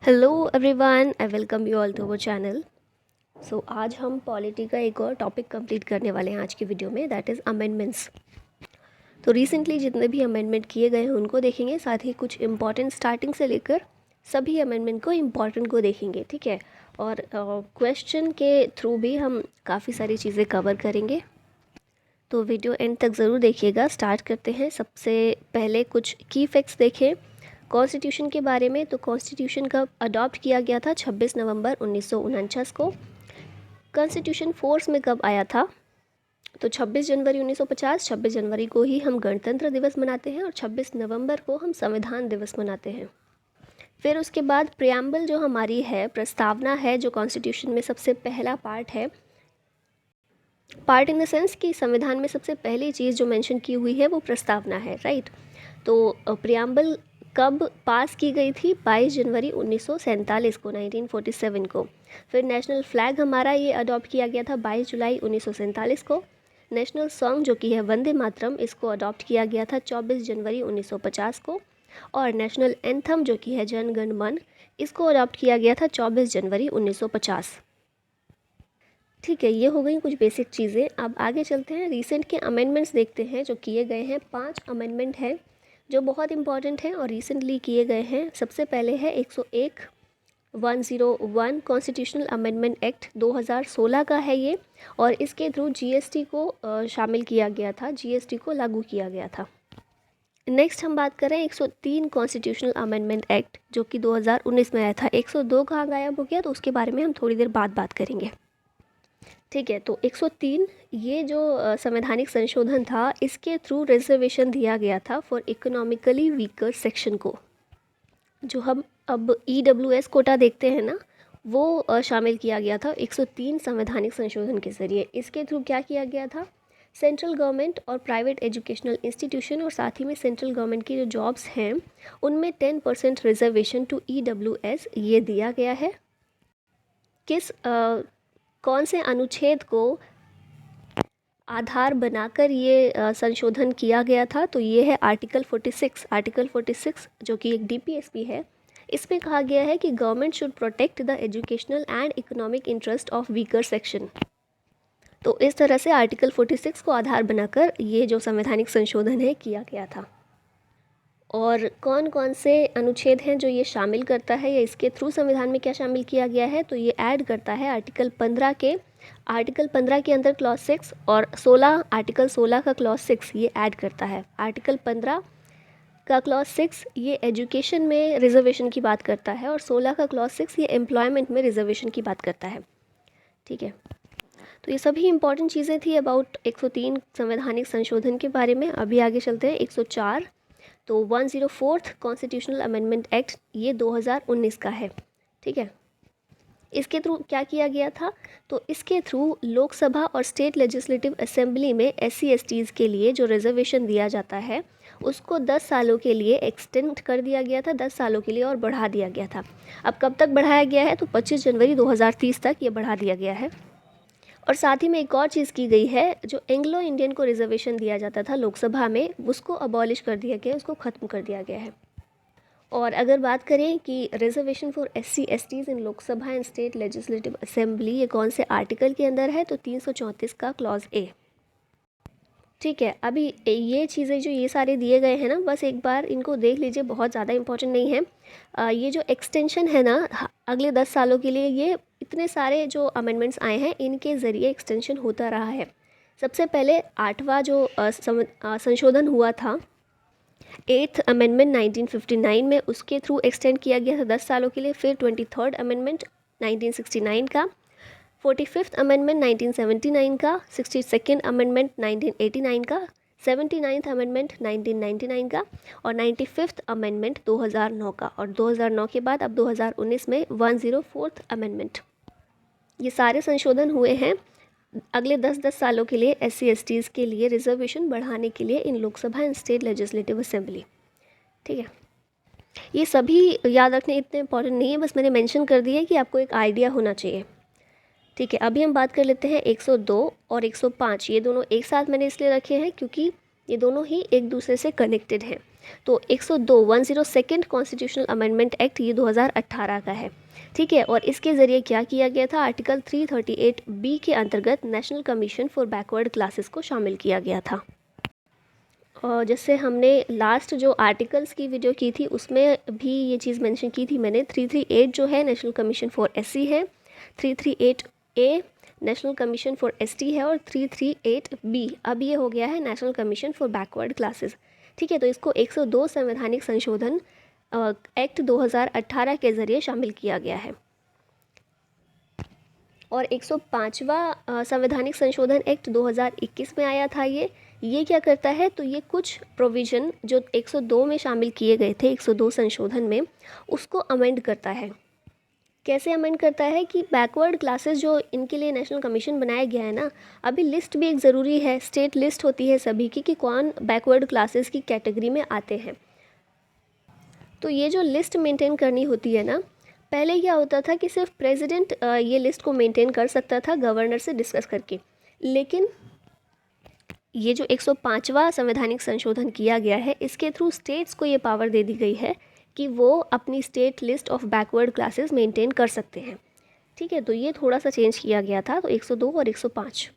Hello everyone, I welcome you all to our channel. So आज हम polity का एक और टॉपिक कंप्लीट करने वाले हैं आज की वीडियो में, दैट इज़ अमेंडमेंट्स। तो रिसेंटली जितने भी अमेंडमेंट किए गए हैं उनको देखेंगे, साथ ही कुछ इम्पॉर्टेंट स्टार्टिंग से लेकर सभी अमेंडमेंट को इम्पॉर्टेंट को देखेंगे, ठीक है। और क्वेश्चन के थ्रू भी हम काफ़ी सारी चीज़ें कवर करेंगे, तो वीडियो एंड तक ज़रूर देखिएगा। स्टार्ट करते हैं। सबसे पहले कुछ की फैक्ट्स देखें कॉन्स्टिट्यूशन के बारे में। तो कॉन्स्टिट्यूशन कब अडॉप्ट किया गया था? 26 नवंबर 1949 को। कॉन्स्टिट्यूशन फोर्स में कब आया था? तो 26 जनवरी 1950। 26 जनवरी को ही हम गणतंत्र दिवस मनाते हैं और 26 नवंबर को हम संविधान दिवस मनाते हैं। फिर उसके बाद प्रियम्बल जो हमारी है, प्रस्तावना है, जो कॉन्स्टिट्यूशन में सबसे पहला पार्ट है। पार्ट इन द सेंस कि संविधान में सबसे पहली चीज़ जो मेंशन की हुई है वो प्रस्तावना है, राइट। तो प्रियम्बल कब पास की गई थी? 22 जनवरी 1947 को, 1947 को। फिर नेशनल फ्लैग हमारा ये अडॉप्ट किया गया था 22 जुलाई 1947 को। नेशनल सॉन्ग जो कि है वंदे मातरम, इसको अडॉप्ट किया गया था 24 जनवरी 1950 को। और नेशनल एंथम जो कि है जन गण मन, इसको अडॉप्ट किया गया था 24 जनवरी 1950। ठीक है, ये हो गई कुछ बेसिक चीज़ें। अब आगे चलते हैं, रिसेंट के अमेंडमेंट्स देखते हैं जो किए गए हैं। 5 अमेंडमेंट हैं जो बहुत इंपॉर्टेंट हैं और रिसेंटली किए गए हैं। सबसे पहले है 101 101 कॉन्स्टिट्यूशनल अमेंडमेंट एक्ट 2016 का है ये, और इसके थ्रू जीएसटी को शामिल किया गया था, जीएसटी को लागू किया गया था। नेक्स्ट हम बात करें 103 कॉन्स्टिट्यूशनल अमेंडमेंट एक्ट जो कि 2019 में आया था। 102 कहाँ गायब हो गया, तो उसके बारे में हम थोड़ी देर बाद बात करेंगे, ठीक है। तो 103 ये जो संवैधानिक संशोधन था, इसके थ्रू रिजर्वेशन दिया गया था फॉर इकोनॉमिकली वीकर सेक्शन को। जो हम अब ईडब्ल्यूएस कोटा देखते हैं ना, वो शामिल किया गया था 103 संवैधानिक संशोधन के ज़रिए। इसके थ्रू क्या किया गया था? सेंट्रल गवर्नमेंट और प्राइवेट एजुकेशनल इंस्टीट्यूशन और साथ ही में सेंट्रल गवर्नमेंट की जो जॉब्स हैं उनमें 10% रिजर्वेशन टू ईडब्ल्यूएस ये दिया गया है। किस कौन से अनुच्छेद को आधार बनाकर ये संशोधन किया गया था? तो ये है आर्टिकल 46। आर्टिकल 46 जो कि एक डीपीएसपी है, इसमें कहा गया है कि government should protect the educational and economic interest of weaker section. तो इस तरह से आर्टिकल 46 को आधार बनाकर ये जो संवैधानिक संशोधन है किया गया था। और कौन कौन से अनुच्छेद हैं जो ये शामिल करता है या इसके थ्रू संविधान में क्या शामिल किया गया है? तो ये ऐड करता है आर्टिकल 15 के, आर्टिकल 15 के अंदर क्लॉज 6 और 16, आर्टिकल 16 का क्लॉज 6 ये ऐड करता है। आर्टिकल 15 का क्लॉज 6 ये एजुकेशन में रिजर्वेशन की बात करता है और 16 का क्लॉज 6 ये एम्प्लॉयमेंट में रिजर्वेशन की बात करता है, ठीक है। तो ये सभी इंपॉर्टेंट चीज़ें थी अबाउट 103 संवैधानिक संशोधन के बारे में। अभी आगे चलते हैं 104। तो 104th कॉन्स्टिट्यूशनल अमेंडमेंट एक्ट ये 2019 का है, ठीक है। इसके थ्रू क्या किया गया था? तो इसके थ्रू लोकसभा और स्टेट लेजिस्लेटिव असेंबली में SC/STs के लिए जो रिजर्वेशन दिया जाता है उसको 10 सालों के लिए एक्सटेंड कर दिया गया था, 10 सालों के लिए और बढ़ा दिया गया था। अब कब तक बढ़ाया गया है? तो 25 जनवरी 2030 तक ये बढ़ा दिया गया है। और साथ ही में एक और चीज़ की गई है, जो एंग्लो इंडियन को रिजर्वेशन दिया जाता था लोकसभा में, उसको अबॉलिश कर दिया गया है, उसको ख़त्म कर दिया गया है। और अगर बात करें कि reservation for SC/STs in Lok Sabha and state legislative assembly ये कौन से आर्टिकल के अंदर है? तो 334 का क्लॉज A, ठीक है। अभी ये चीज़ें जो ये सारे दिए गए हैं ना, बस एक बार इनको देख लीजिए, बहुत ज़्यादा इंपॉर्टेंट नहीं है। ये जो एक्सटेंशन है ना अगले 10 सालों के लिए, ये इतने सारे जो अमेंडमेंट्स आए हैं इनके ज़रिए एक्सटेंशन होता रहा है। सबसे पहले 8वां जो संशोधन हुआ था, 8th अमेंडमेंट 1959 में, उसके थ्रू एक्सटेंड किया गया था 10 सालों के लिए। फिर 23rd अमेंडमेंट 1969 का, 45th अमेंडमेंट 1979 का, 62nd अमेंडमेंट 1989 का, 79th अमेंडमेंट 1999 का और 95th अमेंडमेंट 2009 का। और 2009 के बाद अब 2019 में 104th अमेंडमेंट। ये सारे संशोधन हुए हैं अगले 10-10 सालों के लिए SC/STs के लिए रिजर्वेशन बढ़ाने के लिए इन Lok Sabha and state legislative assembly, ठीक है। ये सभी याद रखने इतने इंपॉर्टेंट नहीं है, बस मैंने मेंशन कर दिया है कि आपको एक आइडिया होना चाहिए, ठीक है। अभी हम बात कर लेते हैं 102 और 105। ये दोनों एक साथ मैंने इसलिए रखे हैं क्योंकि ये दोनों ही एक दूसरे से कनेक्टेड हैं। तो 102 कॉन्स्टिट्यूशनल अमेंडमेंट एक्ट ये 2018 का है, ठीक है। और इसके ज़रिए क्या किया गया था, आर्टिकल 338B के अंतर्गत national commission for backward classes को शामिल किया गया था। और जैसे हमने लास्ट जो आर्टिकल्स की वीडियो की थी उसमें भी ये चीज़ मेंशन की थी मैंने, 338 जो है नेशनल कमीशन फॉर एससी है, 338A national commission for ST है, और 338B अब ये हो गया है national commission for backward classes, ठीक है। तो इसको 102 संवैधानिक संशोधन एक्ट 2018 के ज़रिए शामिल किया गया है। और 105वां संवैधानिक संशोधन एक्ट 2021 में आया था। ये क्या करता है, तो ये कुछ प्रोविज़न जो 102 में शामिल किए गए थे, 102 संशोधन में, उसको अमेंड करता है। कैसे अमेंड करता है कि बैकवर्ड क्लासेस जो इनके लिए नेशनल कमीशन बनाया गया है ना, अभी लिस्ट भी एक ज़रूरी है, स्टेट लिस्ट होती है सभी की कि कौन बैकवर्ड क्लासेस की कैटेगरी में आते हैं। तो ये जो लिस्ट मेंटेन करनी होती है ना, पहले क्या होता था कि सिर्फ प्रेसिडेंट ये लिस्ट को मेंटेन कर सकता था गवर्नर से डिस्कस करके, लेकिन ये जो 105वां संवैधानिक संशोधन किया गया है, इसके थ्रू स्टेट्स को ये पावर दे दी गई है कि वो अपनी state list of backward classes maintain कर सकते हैं, ठीक है। तो ये थोड़ा सा चेंज किया गया था। तो 102 और 105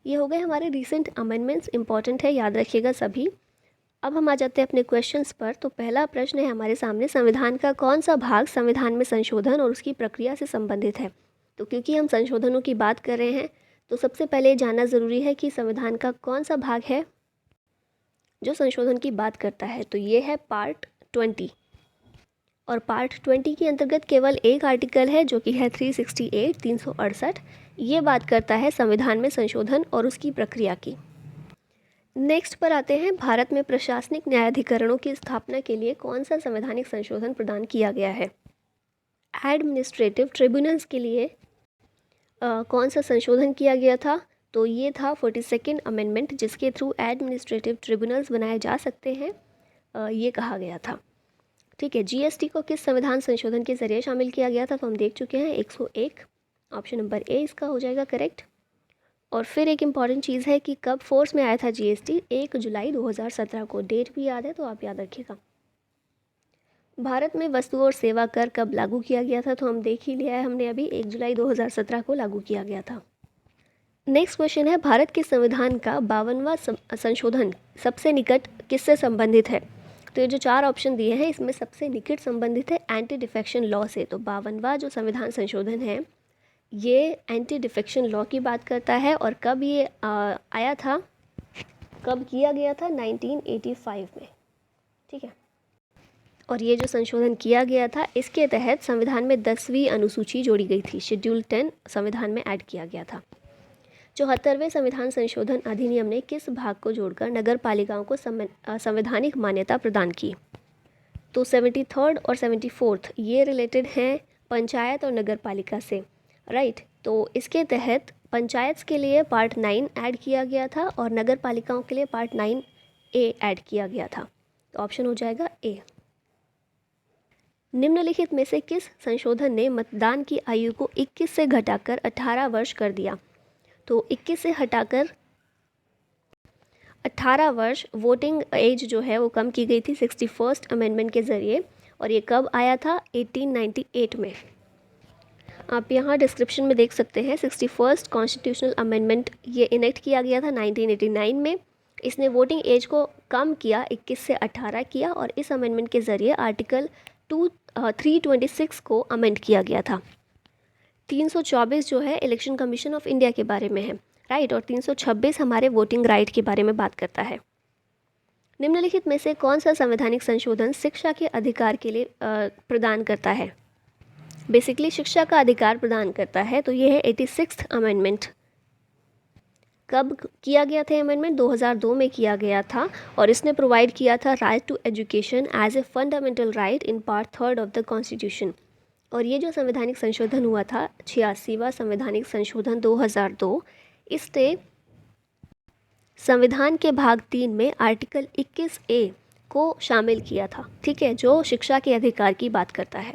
ये हो गए हमारे रिसेंट अमेंडमेंट्स, इंपॉर्टेंट है, याद रखिएगा सभी। अब हम आ जाते हैं अपने क्वेश्चंस पर। तो पहला प्रश्न है हमारे सामने, संविधान का कौन सा भाग संविधान में संशोधन और उसकी प्रक्रिया से संबंधित है। तो क्योंकि हम संशोधनों की बात कर रहे हैं, तो सबसे पहले जानना ज़रूरी है कि संविधान का कौन सा भाग है जो संशोधन की बात करता है। तो ये है पार्ट 20, और पार्ट 20 के अंतर्गत केवल एक आर्टिकल है जो कि है 368 ये बात करता है संविधान में संशोधन और उसकी प्रक्रिया की। नेक्स्ट पर आते हैं, भारत में प्रशासनिक न्यायाधिकरणों की स्थापना के लिए कौन सा संवैधानिक संशोधन प्रदान किया गया है। एडमिनिस्ट्रेटिव ट्रिब्यूनल्स के लिए कौन सा संशोधन किया गया था, तो ये था 42nd अमेंडमेंट, जिसके थ्रू एडमिनिस्ट्रेटिव ट्रिब्यूनल्स बनाए जा सकते हैं, ये कहा गया था, ठीक है। जीएसटी को किस संविधान संशोधन के ज़रिए शामिल किया गया था, तो हम देख चुके हैं 101, ऑप्शन नंबर ए इसका हो जाएगा करेक्ट। और फिर एक इम्पॉर्टेंट चीज़ है कि कब फोर्स में आया था जीएसटी, 1 जुलाई 2017 को, डेट भी याद है तो आप याद रखिएगा। भारत में वस्तु और सेवा कर कब लागू किया गया था, तो हम देख ही लिया है हमने अभी, 1 जुलाई 2017 को लागू किया गया था। नेक्स्ट क्वेश्चन है, भारत के संविधान का 52वां संशोधन सबसे निकट किससे संबंधित है। तो ये जो 4 ऑप्शन दिए हैं इसमें सबसे निकट संबंधित है एंटी डिफेक्शन लॉ से। तो 52वां जो संविधान संशोधन है ये एंटी डिफेक्शन लॉ की बात करता है, और कब ये आया था, कब किया गया था, 1985 में, ठीक है। और ये जो संशोधन किया गया था, इसके तहत संविधान में 10वीं अनुसूची जोड़ी गई थी, शेड्यूल 10 संविधान में ऐड किया गया था। 74वें संविधान संशोधन अधिनियम ने किस भाग को जोड़कर नगर पालिकाओं को संवैधानिक मान्यता प्रदान की। तो 73rd और 74th ये रिलेटेड हैं पंचायत और नगर पालिका से, राइट। तो इसके तहत पंचायत के लिए पार्ट 9 ऐड किया गया था और नगर पालिकाओं के लिए पार्ट 9A ऐड किया गया था। तो ऑप्शन हो जाएगा ए। निम्नलिखित में से किस संशोधन ने मतदान की आयु को 21 से घटाकर 18 वर्ष कर दिया। तो 21 से हटाकर 18 वर्ष वोटिंग एज जो है वो कम की गई थी 61st अमेंडमेंट के ज़रिए, और ये कब आया था, 1898 में। आप यहाँ डिस्क्रिप्शन में देख सकते हैं 61st कॉन्स्टिट्यूशनल अमेंडमेंट ये इनेक्ट किया गया था 1989 में। इसने वोटिंग एज को कम किया, 21 से 18 किया, और इस अमेंडमेंट के ज़रिए आर्टिकल 326 को अमेंड किया गया था। 324 जो है इलेक्शन कमीशन ऑफ इंडिया के बारे में है, राइट, और 326 हमारे वोटिंग राइट के बारे में बात करता है। निम्नलिखित में से कौन सा संवैधानिक संशोधन शिक्षा के अधिकार के लिए प्रदान करता है, बेसिकली शिक्षा का अधिकार प्रदान करता है। तो ये है 86th अमेंडमेंट। कब किया गया था अमेंडमेंट, 2002 में किया गया था, और इसने प्रोवाइड किया था right to education as a fundamental right in part 3 of the constitution. और ये जो संवैधानिक संशोधन हुआ था 86वां संवैधानिक संशोधन 2002, इसने संविधान के भाग 3 में आर्टिकल 21A को शामिल किया था, ठीक है, जो शिक्षा के अधिकार की बात करता है।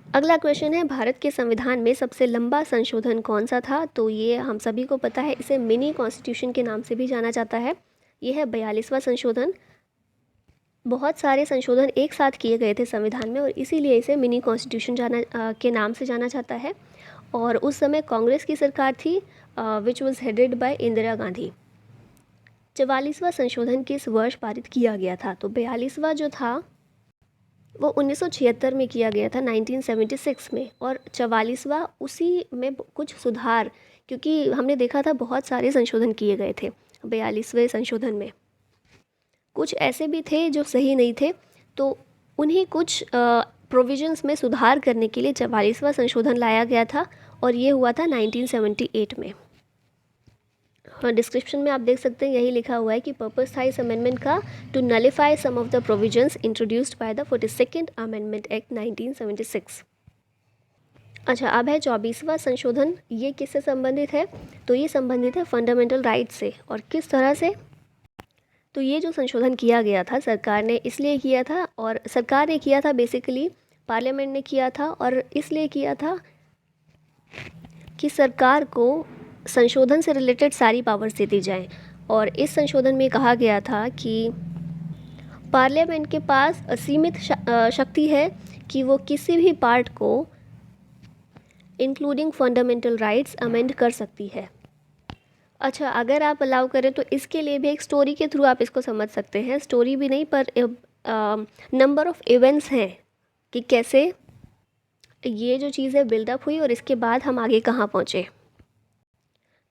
अगला क्वेश्चन है, भारत के संविधान में सबसे लंबा संशोधन कौन सा था। तो ये हम सभी को पता है, इसे मिनी कॉन्स्टिट्यूशन के नाम से भी जाना जाता है। ये है 42वां संशोधन, बहुत सारे संशोधन एक साथ किए गए थे संविधान में और इसीलिए इसे मिनी कॉन्स्टिट्यूशन के नाम से जाना जाता है। और उस समय कांग्रेस की सरकार थी which was headed by Indira Gandhi. 44वां संशोधन किस वर्ष पारित किया गया था? तो 42वां जो था वो 1976 में किया गया था, 1976 में। और 44वां उसी में कुछ सुधार, क्योंकि हमने देखा था बहुत सारे संशोधन किए गए थे 42वें संशोधन में, कुछ ऐसे भी थे जो सही नहीं थे, तो उन्हीं कुछ प्रोविजंस में सुधार करने के लिए 44वां संशोधन लाया गया था और ये हुआ था 1978 में। डिस्क्रिप्शन में आप देख सकते हैं यही लिखा हुआ है कि पर्पस था इस अमेंडमेंट का to nullify some of the provisions introduced by the 42nd amendment act 1976। अच्छा, अब है 24वां संशोधन। ये किससे संबंधित है? तो ये संबंधित है फंडामेंटल राइट से। और किस तरह से? तो ये जो संशोधन किया गया था सरकार ने इसलिए किया था, और सरकार ने किया था बेसिकली, पार्लियामेंट ने किया था, और इसलिए किया था कि सरकार को संशोधन से रिलेटेड सारी पावर्स दे दी जाएं। और इस संशोधन में कहा गया था कि पार्लियामेंट के पास असीमित शक्ति है कि वो किसी भी पार्ट को इंक्लूडिंग फंडामेंटल राइट्स अमेंड कर सकती है। अच्छा, अगर आप अलाउ करें तो इसके लिए भी एक स्टोरी के थ्रू आप इसको समझ सकते हैं। स्टोरी भी नहीं पर नंबर ऑफ इवेंट्स हैं कि कैसे ये जो चीज़ें बिल्डअप हुई और इसके बाद हम आगे कहाँ पहुँचे।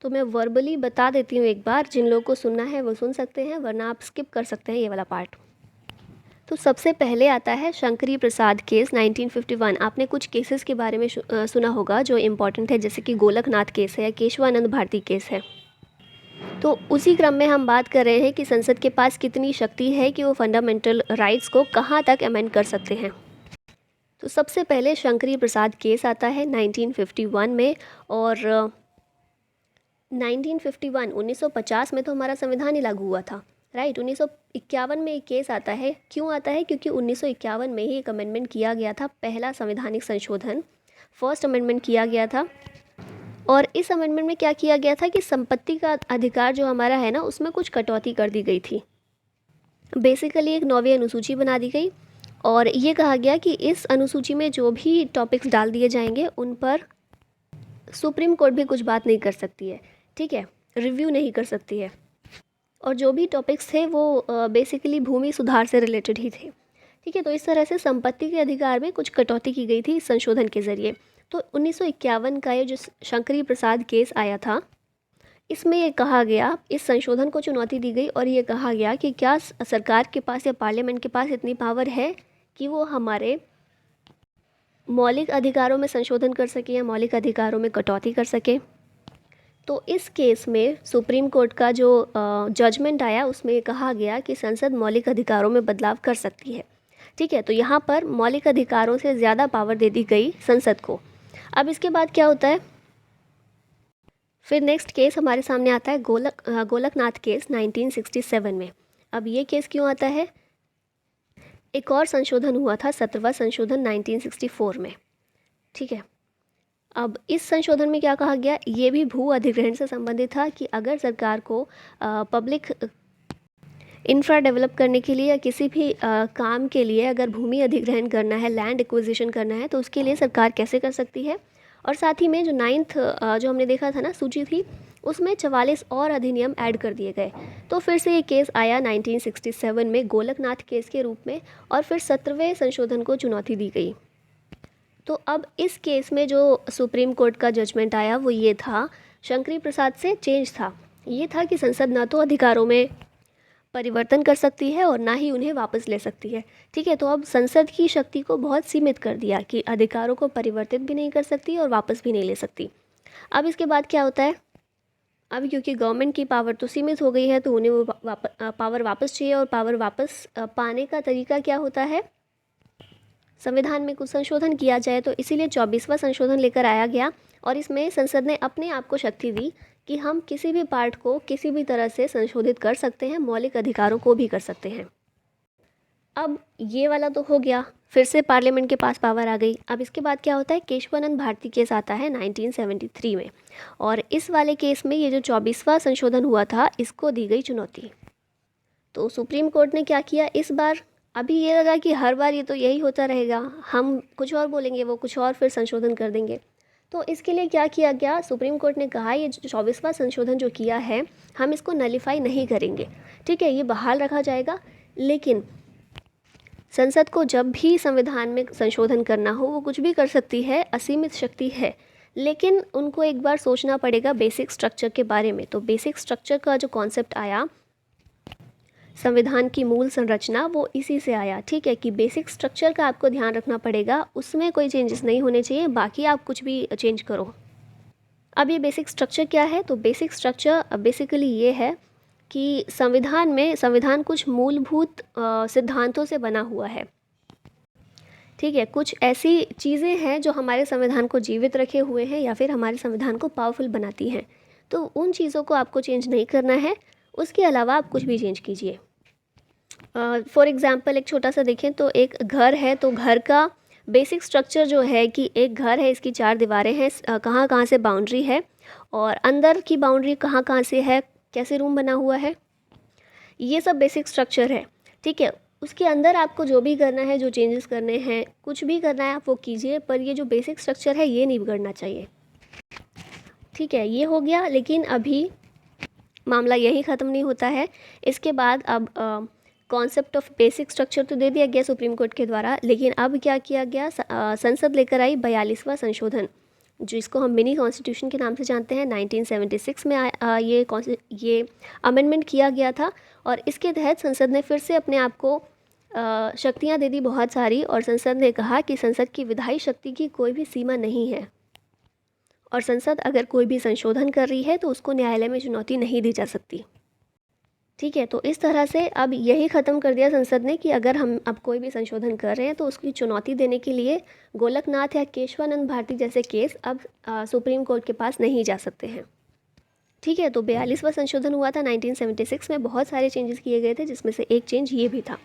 तो मैं वर्बली बता देती हूँ एक बार, जिन लोगों को सुनना है वो सुन सकते हैं, वरना आप स्किप कर सकते हैं ये वाला पार्ट। तो सबसे पहले आता है शंकरी प्रसाद केस 1951। आपने कुछ केसेस के बारे में सुना होगा जो इम्पॉर्टेंट है, जैसे कि गोलकनाथ केस है या केशवानंद भारती केस है। तो उसी क्रम में हम बात कर रहे हैं कि संसद के पास कितनी शक्ति है कि वो फंडामेंटल राइट्स को कहाँ तक अमेंड कर सकते हैं। तो सबसे पहले शंकरी प्रसाद केस आता है 1951 में। और 1950 में तो हमारा संविधान ही लागू हुआ था, राइट। 1951 में एक केस आता है। क्यों आता है? क्योंकि 1951 में ही एक अमेंडमेंट किया गया था, पहला संवैधानिक संशोधन, फर्स्ट अमेंडमेंट किया गया था। और इस अमेंडमेंट में क्या किया गया था कि संपत्ति का अधिकार जो हमारा है ना, उसमें कुछ कटौती कर दी गई थी। बेसिकली एक 9वीं अनुसूची बना दी गई और ये कहा गया कि इस अनुसूची में जो भी टॉपिक्स डाल दिए जाएंगे उन पर सुप्रीम कोर्ट भी कुछ बात नहीं कर सकती है, ठीक है, रिव्यू नहीं कर सकती है। और जो भी टॉपिक्स थे वो बेसिकली भूमि सुधार से रिलेटेड ही थे, ठीक है। तो इस तरह से संपत्ति के अधिकार में कुछ कटौती की गई थी इस संशोधन के ज़रिए। तो 1951 का ये जो शंकरी प्रसाद केस आया था, इसमें ये कहा गया, इस संशोधन को चुनौती दी गई और ये कहा गया कि क्या सरकार के पास या पार्लियामेंट के पास इतनी पावर है कि वो हमारे मौलिक अधिकारों में संशोधन कर सके या मौलिक अधिकारों में कटौती कर सके। तो इस केस में सुप्रीम कोर्ट का जो जजमेंट आया उसमें ये कहा गया कि संसद मौलिक अधिकारों में बदलाव कर सकती है, ठीक है। तो यहाँ पर मौलिक अधिकारों से ज़्यादा पावर दे दी गई संसद को। अब इसके बाद क्या होता है? फिर नेक्स्ट केस हमारे सामने आता है गोलकनाथ केस 1967 में। अब ये केस क्यों आता है? एक और संशोधन हुआ था, 17वां संशोधन 1964 में, ठीक है। अब इस संशोधन में क्या कहा गया? ये भी भू अधिग्रहण से संबंधित था कि अगर सरकार को पब्लिक इंफ्रा डेवलप करने के लिए या किसी भी काम के लिए अगर भूमि अधिग्रहण करना है, लैंड एक्विजिशन करना है, तो उसके लिए सरकार कैसे कर सकती है। और साथ ही में जो 9th जो हमने देखा था ना सूची थी, उसमें 44 और अधिनियम ऐड कर दिए गए। तो फिर से ये केस आया 1967 में गोलकनाथ केस के रूप में और फिर 17वें संशोधन को चुनौती दी गई। तो अब इस केस में जो सुप्रीम कोर्ट का जजमेंट आया वो ये था, शंकरी प्रसाद से चेंज था, ये था कि संसद ना तो अधिकारों में परिवर्तन कर सकती है और ना ही उन्हें वापस ले सकती है, ठीक है। तो अब संसद की शक्ति को बहुत सीमित कर दिया कि अधिकारों को परिवर्तित भी नहीं कर सकती और वापस भी नहीं ले सकती। अब इसके बाद क्या होता है? अब क्योंकि गवर्नमेंट की पावर तो सीमित हो गई है तो उन्हें वो पावर वापस चाहिए, और पावर वापस पाने का तरीका क्या होता है? संविधान में कुछ संशोधन किया जाए। तो इसीलिए 24वां संशोधन लेकर आया गया और इसमें संसद ने अपने आप को शक्ति दी कि हम किसी भी पार्ट को किसी भी तरह से संशोधित कर सकते हैं, मौलिक अधिकारों को भी कर सकते हैं। अब ये वाला तो हो गया, फिर से पार्लियामेंट के पास पावर आ गई। अब इसके बाद क्या होता है? केशवानंद भारती केस आता है 1973 में और इस वाले केस में ये जो 24वां संशोधन हुआ था इसको दी गई चुनौती। तो सुप्रीम कोर्ट ने क्या किया? इस बार अभी ये लगा कि हर बार ये तो यही होता रहेगा, हम कुछ और बोलेंगे, वो कुछ और फिर संशोधन कर देंगे। तो इसके लिए क्या किया गया, सुप्रीम कोर्ट ने कहा ये जो 24वां संशोधन जो किया है हम इसको नलीफाई नहीं करेंगे, ठीक है, ये बहाल रखा जाएगा। लेकिन संसद को जब भी संविधान में संशोधन करना हो वो कुछ भी कर सकती है, असीमित शक्ति है, लेकिन उनको एक बार सोचना पड़ेगा बेसिक स्ट्रक्चर के बारे में। तो बेसिक स्ट्रक्चर का जो कॉन्सेप्ट आया, संविधान की मूल संरचना, वो इसी से आया, ठीक है, कि बेसिक स्ट्रक्चर का आपको ध्यान रखना पड़ेगा, उसमें कोई चेंजेस नहीं होने चाहिए, बाकी आप कुछ भी चेंज करो। अब ये बेसिक स्ट्रक्चर क्या है, तो बेसिक स्ट्रक्चर बेसिकली ये है कि संविधान कुछ मूलभूत सिद्धांतों से बना हुआ है, ठीक है, कुछ ऐसी चीज़ें हैं जो हमारे संविधान को जीवित रखे हुए हैं या फिर हमारे संविधान को पावरफुल बनाती हैं। तो उन चीज़ों को आपको चेंज नहीं करना है, उसके अलावा आप कुछ भी चेंज कीजिए। फॉर एग्ज़ाम्पल एक छोटा सा देखें तो एक घर है, तो घर का बेसिक स्ट्रक्चर जो है कि एक घर है, इसकी 4 दीवारें हैं, कहाँ कहाँ से बाउंड्री है और अंदर की बाउंड्री कहाँ कहाँ से है, कैसे रूम बना हुआ है, ये सब बेसिक स्ट्रक्चर है, ठीक है। उसके अंदर आपको जो भी करना है, जो चेंजेस करने हैं, कुछ भी करना है आप वो कीजिए, पर ये जो बेसिक स्ट्रक्चर है ये नहीं बिगड़ना चाहिए, ठीक है। ये हो गया, लेकिन अभी मामला यही ख़त्म नहीं होता है। इसके बाद अब कॉन्सेप्ट ऑफ बेसिक स्ट्रक्चर तो दे दिया गया सुप्रीम कोर्ट के द्वारा, लेकिन अब क्या किया गया, संसद लेकर आई 42वां संशोधन, जिसको हम मिनी कॉन्स्टिट्यूशन के नाम से जानते हैं। 1976 में ये अमेंडमेंट किया गया था और इसके तहत संसद ने फिर से अपने आप को शक्तियाँ दे दी बहुत सारी, और संसद ने कहा कि संसद की विधायी शक्ति की कोई भी सीमा नहीं है और संसद अगर कोई भी संशोधन कर रही है तो उसको न्यायालय में चुनौती नहीं दी जा सकती, ठीक है। तो इस तरह से अब यही ख़त्म कर दिया संसद ने कि अगर हम अब कोई भी संशोधन कर रहे हैं तो उसकी चुनौती देने के लिए गोलकनाथ या केशवानंद भारती जैसे केस अब सुप्रीम कोर्ट के पास नहीं जा सकते हैं, ठीक है। तो 42वां संशोधन हुआ था 1976 में, बहुत सारे चेंजेस किए गए थे, जिसमें से एक चेंज ये भी था।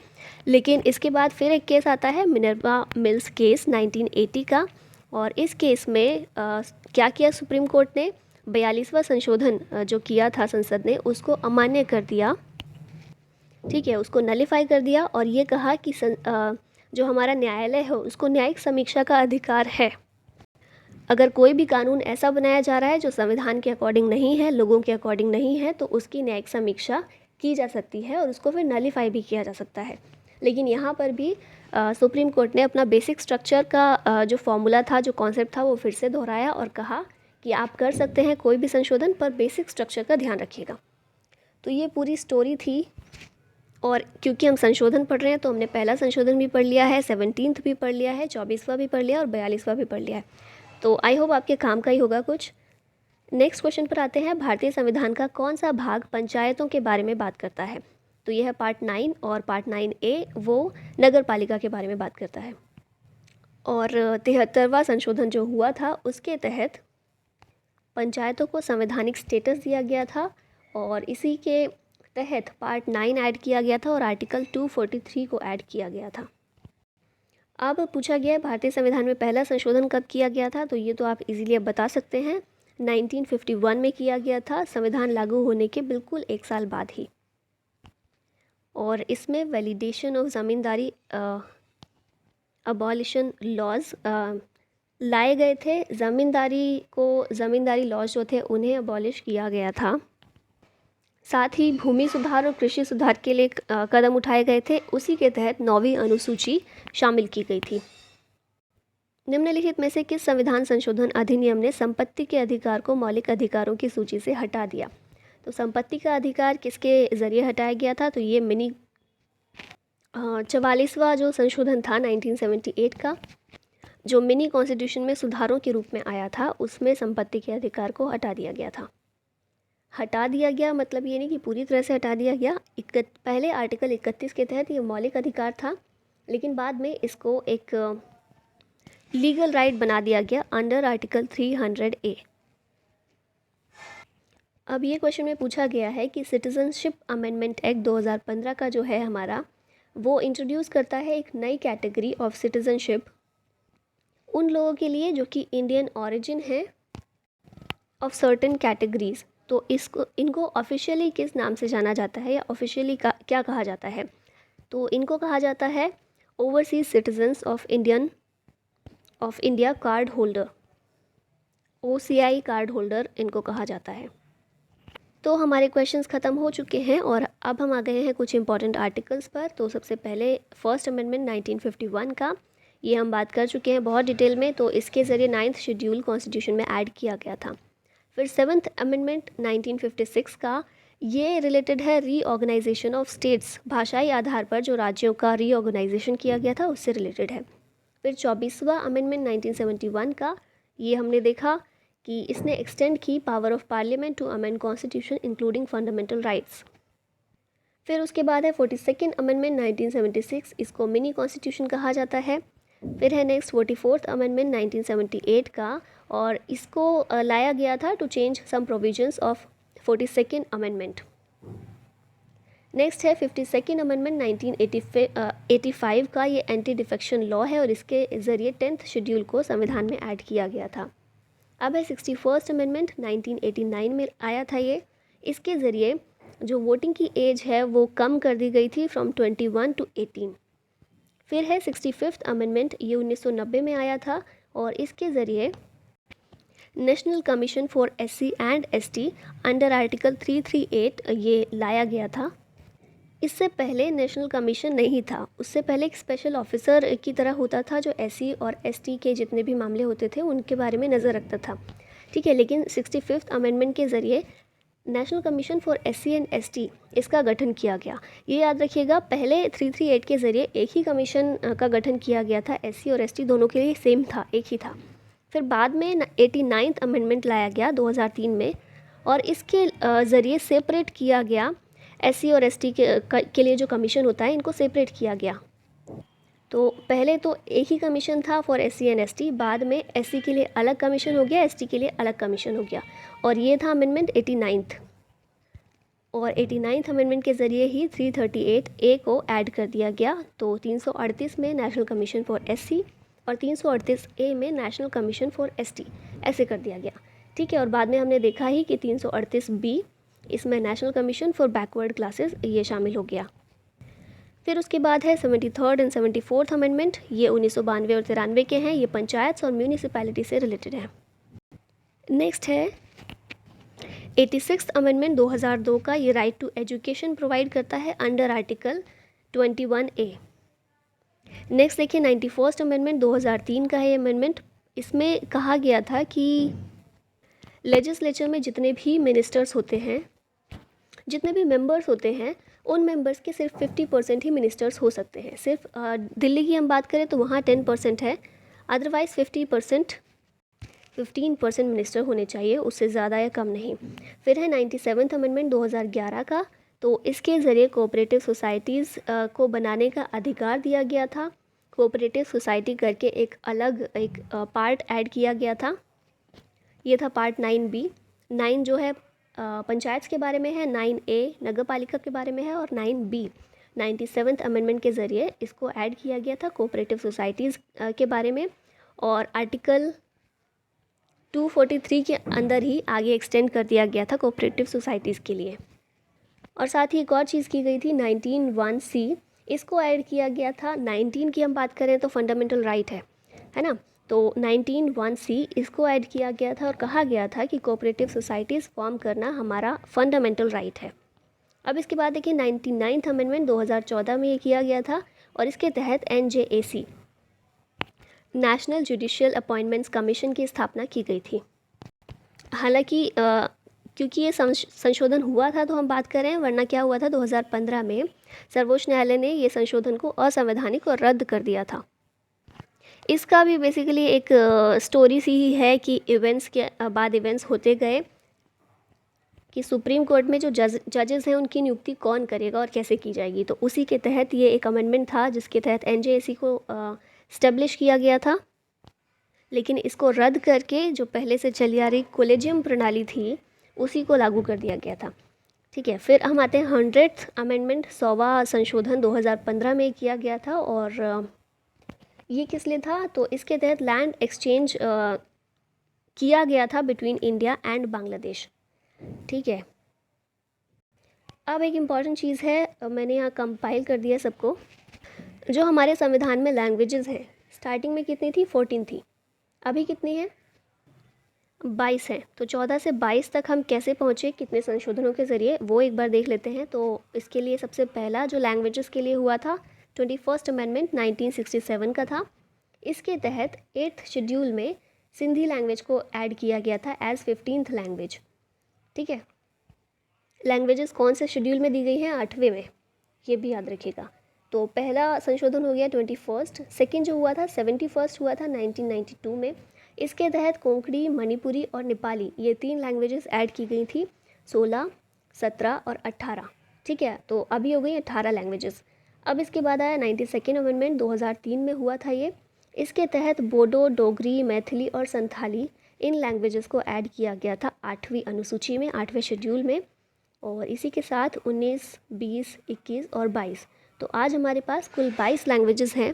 लेकिन इसके बाद फिर एक केस आता है, मिनर्वा मिल्स केस 1980 का, और इस केस में क्या किया सुप्रीम कोर्ट ने, 42वां संशोधन जो किया था संसद ने उसको अमान्य कर दिया, ठीक है, उसको नलीफाई कर दिया और ये कहा कि जो हमारा न्यायालय है उसको न्यायिक समीक्षा का अधिकार है। अगर कोई भी कानून ऐसा बनाया जा रहा है जो संविधान के अकॉर्डिंग नहीं है, लोगों के अकॉर्डिंग नहीं है, तो उसकी न्यायिक समीक्षा की जा सकती है और उसको फिर नलीफाई भी किया जा सकता है। लेकिन यहाँ पर भी सुप्रीम कोर्ट ने अपना बेसिक स्ट्रक्चर का जो फॉर्मूला था, जो कॉन्सेप्ट था, वो फिर से दोहराया और कहा कि आप कर सकते हैं कोई भी संशोधन, पर बेसिक स्ट्रक्चर का ध्यान रखिएगा। तो ये पूरी स्टोरी थी, और क्योंकि हम संशोधन पढ़ रहे हैं तो हमने पहला संशोधन भी पढ़ लिया है, 17th भी पढ़ लिया है, 24वां भी पढ़ लिया और 42वां भी पढ़ लिया है। तो आई होप आपके काम का ही होगा कुछ। नेक्स्ट क्वेश्चन पर आते हैं, भारतीय संविधान का कौन सा भाग पंचायतों के बारे में बात करता है? तो यह है पार्ट 9, और पार्ट 9A वो नगर पालिका के बारे में बात करता है। और 73वां संशोधन जो हुआ था उसके तहत पंचायतों को संवैधानिक स्टेटस दिया गया था, और इसी के तहत पार्ट 9 ऐड किया गया था और आर्टिकल 243 को ऐड किया गया था। अब पूछा गया है भारतीय संविधान में पहला संशोधन कब किया गया था, तो ये तो आप इजीली अब बता सकते हैं, 1951 में किया गया था, संविधान लागू होने के बिल्कुल 1 साल बाद ही। और इसमें validation of zamindari abolition laws लाए गए थे, ज़मींदारी लॉज जो थे उन्हें अबॉलिश किया गया था। साथ ही भूमि सुधार और कृषि सुधार के लिए कदम उठाए गए थे, उसी के तहत 9वीं अनुसूची शामिल की गई थी। निम्नलिखित में से किस संविधान संशोधन अधिनियम ने संपत्ति के अधिकार को मौलिक अधिकारों की सूची से हटा दिया? तो संपत्ति का अधिकार किसके ज़रिए हटाया गया था? तो ये मिनी 44वां जो संशोधन था 1978 का, जो मिनी कॉन्स्टिट्यूशन में सुधारों के रूप में आया था, उसमें संपत्ति के अधिकार को हटा दिया गया था। हटा दिया गया मतलब ये नहीं कि पूरी तरह से हटा दिया गया। पहले आर्टिकल 31 के तहत ये मौलिक अधिकार था, लेकिन बाद में इसको एक लीगल राइट बना दिया गया अंडर आर्टिकल 300A। अब ये क्वेश्चन में पूछा गया है कि सिटीजनशिप अमेंडमेंट एक्ट 2015 का जो है हमारा, वो इंट्रोड्यूस करता है एक नई कैटेगरी ऑफ सिटीजनशिप उन लोगों के लिए जो कि इंडियन ऑरिजिन है ऑफ सर्टेन कैटेगरीज। तो इनको ऑफिशियली किस नाम से जाना जाता है या ऑफिशियली क्या कहा जाता है? तो इनको कहा जाता है overseas citizens of India card holder, OCI card holder इनको कहा जाता है। तो हमारे क्वेश्चंस ख़त्म हो चुके हैं और अब हम आ गए हैं कुछ इंपॉर्टेंट आर्टिकल्स पर। तो सबसे पहले फर्स्ट अमेंडमेंट 1951 का, ये हम बात कर चुके हैं बहुत डिटेल में, तो इसके ज़रिए 9th शेड्यूल कॉन्स्टिट्यूशन में ऐड किया गया था। फिर 7th अमेंडमेंट 1956 का, ये रिलेटेड है रीऑर्गेनाइजेशन ऑफ स्टेट्स, भाषाई आधार पर जो राज्यों का रीऑर्गेनाइजेशन किया गया था उससे रिलेटेड है। फिर 24वां अमेंडमेंट 1971 का, ये हमने देखा कि इसने एक्सटेंड की power of parliament to amend constitution including fundamental rights. फिर उसके बाद है 42nd अमेंडमेंट 1976, इसको मिनी कॉन्स्टिट्यूशन कहा जाता है। फिर है नेक्स्ट 44th अमेंडमेंट 1978 का, और इसको लाया गया था to change some provisions of 42nd amendment. Next है 52nd अमेंडमेंट 1985 का, ये एंटी डिफेक्शन लॉ है और इसके ज़रिए 10th शेड्यूल को संविधान में ऐड किया गया था। अब है 61st अमेंडमेंट 1989 में आया था ये, इसके ज़रिए जो वोटिंग की एज है वो कम कर दी गई थी फ्रॉम 21 to 18। फिर है 65th अमेंडमेंट, ये 1990 में आया था और इसके ज़रिए national commission for SC and ST under article 338 ये लाया गया था। इससे पहले नेशनल कमीशन नहीं था, उससे पहले एक स्पेशल ऑफिसर की तरह होता था जो SC और ST के जितने भी मामले होते थे उनके बारे में नज़र रखता था, ठीक है। लेकिन 65th अमेंडमेंट के ज़रिए national commission for SC and ST इसका गठन किया गया। ये याद रखिएगा, पहले 338 के ज़रिए एक ही कमीशन का गठन किया गया था, SC और ST दोनों के लिए सेम था, एक ही था। फिर बाद में 89th अमेंडमेंट लाया गया 2003 में, और इसके ज़रिए सेपरेट किया गया SC और ST के लिए जो कमीशन होता है इनको सेपरेट किया गया। तो पहले तो एक ही कमीशन था फॉर SC एंड ST, बाद में SC के लिए अलग कमीशन हो गया, ST के लिए अलग कमीशन हो गया, और ये था अमेंडमेंट 89th। और 89th अमेंडमेंट के ज़रिए ही 338A को ऐड कर दिया गया। तो 338 में नेशनल कमीशन फॉर SC और 338A में नेशनल कमीशन फॉर ST ऐसे कर दिया गया, ठीक है। और बाद में हमने देखा ही कि 338B, इसमें national commission for backward classes ये शामिल हो गया। फिर उसके बाद है 73rd एंड 74th अमेंडमेंट, ये 1992 और 93 के हैं, ये पंचायत और म्यूनिसिपैलिटी से रिलेटेड है। नेक्स्ट है 86th अमेंडमेंट 2002 का, ये राइट टू एजुकेशन प्रोवाइड करता है अंडर आर्टिकल 21A। नेक्स्ट देखिए 91st अमेंडमेंट 2003 का है ये अमेंडमेंट, इसमें कहा गया था कि लेजिस्लेचर में जितने भी मिनिस्टर्स होते हैं, जितने भी मेंबर्स होते हैं, उन मेंबर्स के सिर्फ 50% ही मिनिस्टर्स हो सकते हैं। सिर्फ दिल्ली की हम बात करें तो वहाँ 10% है, अदरवाइज़ 15% मिनिस्टर होने चाहिए, उससे ज़्यादा या कम नहीं। फिर है 97th अमेंडमेंट 2011 का, तो इसके ज़रिए कोऑपरेटिव सोसाइटीज़ को बनाने का अधिकार दिया गया था। कोऑपरेटिव सोसाइटी करके एक अलग पार्ट ऐड किया गया था, ये था पार्ट 9B। 9 जो है पंचायत के बारे में है, 9A नगर पालिका के बारे में है, और 9B 97th अमेंडमेंट के ज़रिए इसको ऐड किया गया था कोऑपरेटिव सोसाइटीज़ के बारे में, और आर्टिकल 243 के अंदर ही आगे एक्सटेंड कर दिया गया था कोऑपरेटिव सोसाइटीज़ के लिए। और साथ ही एक और चीज़ की गई थी 19(1)(c), इसको ऐड किया गया था। 19 की हम बात करें तो फंडामेंटल राइट है ना, तो 19(1)(c) इसको ऐड किया गया था और कहा गया था कि कोऑपरेटिव सोसाइटीज़ फॉर्म करना हमारा फंडामेंटल राइट है। अब इसके बाद देखिए 99th अमेंडमेंट 2014 में ये किया गया था, और इसके तहत NJAC national judicial appointments commission की स्थापना की गई थी। हालांकि क्योंकि ये संशोधन हुआ था तो हम बात कर रहे हैं, वरना क्या हुआ था 2015 में सर्वोच्च न्यायालय ने ये संशोधन को असंवैधानिक और रद्द कर दिया था। इसका भी बेसिकली एक स्टोरी सी ही है कि इवेंट्स के बाद इवेंट्स होते गए कि सुप्रीम कोर्ट में जो जजेस हैं उनकी नियुक्ति कौन करेगा और कैसे की जाएगी, तो उसी के तहत ये एक अमेंडमेंट था जिसके तहत NJAC को स्टेब्लिश किया गया था। लेकिन इसको रद्द करके जो पहले से चली आ रही कोलेजियम प्रणाली थी उसी को लागू कर दिया गया था, ठीक है। फिर हम आते हैं 100th अमेंडमेंट, 100वां संशोधन 2015 में किया गया था, और ये किस लिए था, तो इसके तहत लैंड एक्सचेंज किया गया था बिटवीन इंडिया एंड बांग्लादेश, ठीक है। अब एक इम्पॉर्टेंट चीज़ है, मैंने यहाँ कंपाइल कर दिया सबको। जो हमारे संविधान में लैंग्वेजेस हैं, स्टार्टिंग में कितनी थी? 14 थी। अभी कितनी है? 22 है। तो 14 से 22 तक हम कैसे पहुँचे, कितने संशोधनों के ज़रिए, वो एक बार देख लेते हैं। तो इसके लिए सबसे पहला जो लैंग्वेजेस के लिए हुआ था, 21st अमेंडमेंट 1967 का था। इसके तहत 8th शेड्यूल में सिंधी लैंग्वेज को ऐड किया गया था एज़ 15th लैंग्वेज। ठीक है, लैंग्वेजेस कौन से शेड्यूल में दी गई हैं? 8वें में, ये भी याद रखिएगा। तो पहला संशोधन हो गया 21st, सेकेंड जो हुआ था 71st हुआ था 1992 में। इसके तहत कोंकणी, मणिपुरी और नेपाली, ये 3 लैंग्वेजेस ऐड की गई थी, 16, 17 और 18। ठीक है, तो अभी हो गई 18 लैंग्वेजेस। अब इसके बाद आया 92nd अमेंडमेंट, 2003 में हुआ था ये। इसके तहत बोडो, डोगरी, मैथिली और संथाली, इन लैंग्वेजेस को ऐड किया गया था 8वीं अनुसूची में, 8वें शेड्यूल में। और इसी के साथ 19, 20, 21 और 22, तो आज हमारे पास कुल 22 लैंग्वेजेस हैं।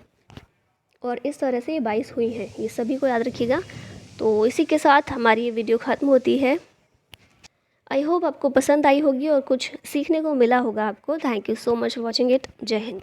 और इस तरह से ये 22 हुई हैं, ये सभी को याद रखिएगा। तो इसी के साथ हमारी ये वीडियो ख़त्म होती है। आई होप आपको पसंद आई होगी और कुछ सीखने को मिला होगा आपको। Thank you so much for watching it. जय हिंद।